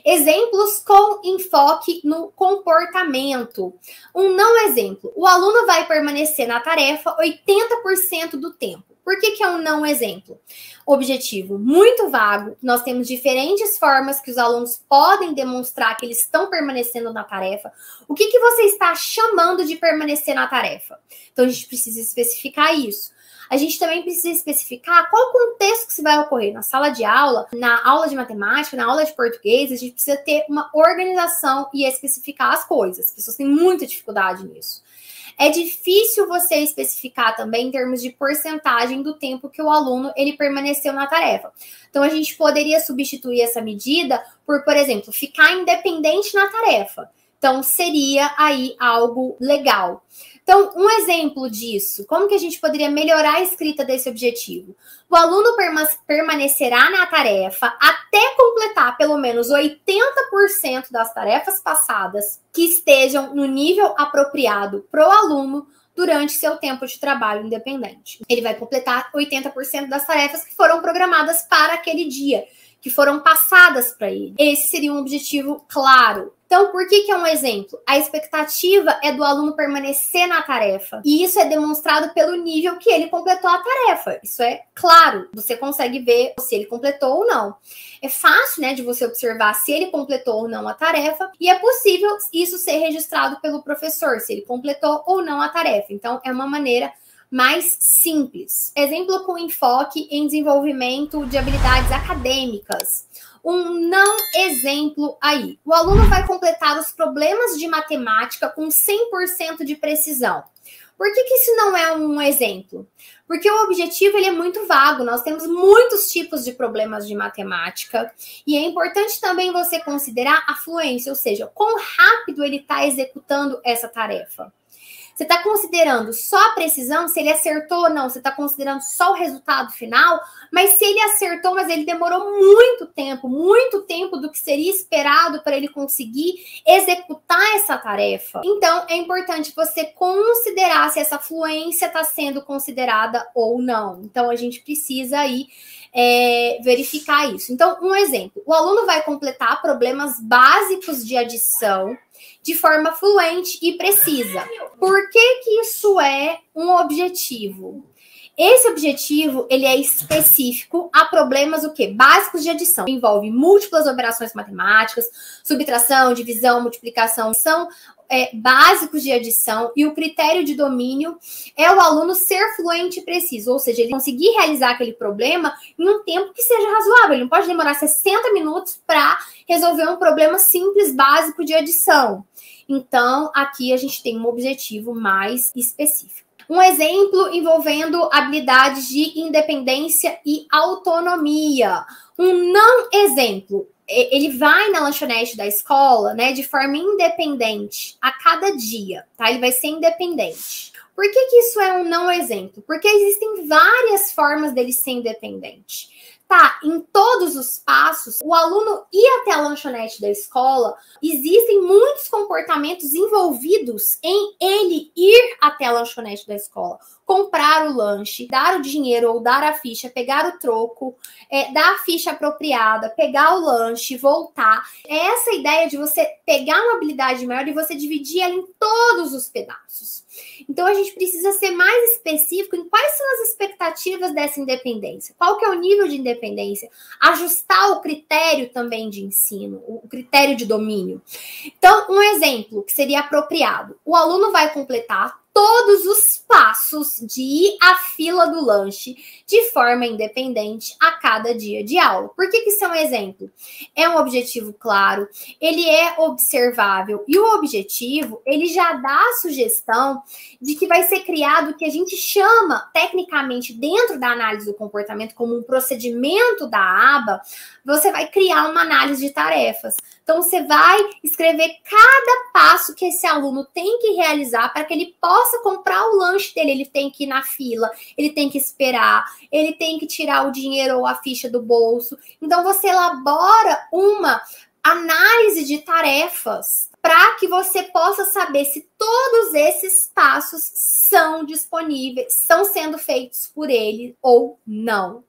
Exemplos com enfoque no comportamento. Um não exemplo. O aluno vai permanecer na tarefa 80% do tempo. Por que é um não exemplo? Objetivo muito vago. Nós temos diferentes formas que os alunos podem demonstrar que eles estão permanecendo na tarefa. O que você está chamando de permanecer na tarefa? Então, a gente precisa especificar isso. A gente também precisa especificar qual contexto que se vai ocorrer na sala de aula, na aula de matemática, na aula de português. A gente precisa ter uma organização e especificar as coisas. As pessoas têm muita dificuldade nisso. É difícil você especificar também em termos de porcentagem do tempo que o aluno ele permaneceu na tarefa. Então, a gente poderia substituir essa medida por exemplo, ficar independente na tarefa. Então, seria aí algo legal. Então, um exemplo disso, como que a gente poderia melhorar a escrita desse objetivo? O aluno permanecerá na tarefa até completar pelo menos 80% das tarefas passadas que estejam no nível apropriado para o aluno durante seu tempo de trabalho independente. Ele vai completar 80% das tarefas que foram programadas para aquele dia, que foram passadas para ele. Esse seria um objetivo claro. Então, por que é um exemplo? A expectativa é do aluno permanecer na tarefa. E isso é demonstrado pelo nível que ele completou a tarefa. Isso é claro. Você consegue ver se ele completou ou não. É fácil, né, de você observar se ele completou ou não a tarefa. E é possível isso ser registrado pelo professor, se ele completou ou não a tarefa. Então, é uma maneira mais simples. Exemplo com enfoque em desenvolvimento de habilidades acadêmicas. Um não exemplo aí. O aluno vai completar os problemas de matemática com 100% de precisão. Por que isso não é um exemplo? Porque o objetivo ele é muito vago. Nós temos muitos tipos de problemas de matemática e é importante também você considerar a fluência, ou seja, quão rápido ele está executando essa tarefa. Você está considerando só a precisão, se ele acertou ou não, você está considerando só o resultado final, mas se ele acertou, mas ele demorou muito tempo do que seria esperado para ele conseguir executar essa tarefa. Então, é importante você considerar se essa fluência está sendo considerada ou não. Então, a gente precisa aí verificar isso. Então, um exemplo, o aluno vai completar problemas básicos de adição de forma fluente e precisa. Por que isso é um objetivo? Esse objetivo, ele é específico a problemas o quê? Básicos de adição. Envolve múltiplas operações matemáticas, subtração, divisão, multiplicação, são básicos de adição, e o critério de domínio é o aluno ser fluente e preciso, ou seja, ele conseguir realizar aquele problema em um tempo que seja razoável. Ele não pode demorar 60 minutos para resolver um problema simples, básico de adição. Então, aqui a gente tem um objetivo mais específico. Um exemplo envolvendo habilidades de independência e autonomia. Um não exemplo. Ele vai na lanchonete da escola, né, de forma independente a cada dia, tá? Ele vai ser independente. Por que isso é um não exemplo? Porque existem várias formas dele ser independente. Tá, em todos os passos, o aluno ir até a lanchonete da escola, existem muitos comportamentos envolvidos em ele ir até a lanchonete da escola. Comprar o lanche, dar o dinheiro ou dar a ficha, pegar o troco, dar a ficha apropriada, pegar o lanche, voltar. É essa ideia de você pegar uma habilidade maior e você dividir ela em todos os pedaços. Então, a gente precisa ser mais específico em quais são as expectativas dessa independência. Qual que é o nível de independência? Ajustar o critério também de ensino, o critério de domínio. Então, um exemplo que seria apropriado. O aluno vai completar todos os passos de ir à fila do lanche de forma independente a cada dia de aula. Por que isso é um exemplo? É um objetivo claro, ele é observável e o objetivo, ele já dá a sugestão de que vai ser criado o que a gente chama, tecnicamente, dentro da análise do comportamento, como um procedimento da aba, você vai criar uma análise de tarefas. Então, você vai escrever cada passo que esse aluno tem que realizar para que ele possa comprar o lanche dele. Ele tem que ir na fila, ele tem que esperar, ele tem que tirar o dinheiro ou a ficha do bolso. Então, você elabora uma análise de tarefas para que você possa saber se todos esses passos são disponíveis, estão sendo feitos por ele ou não.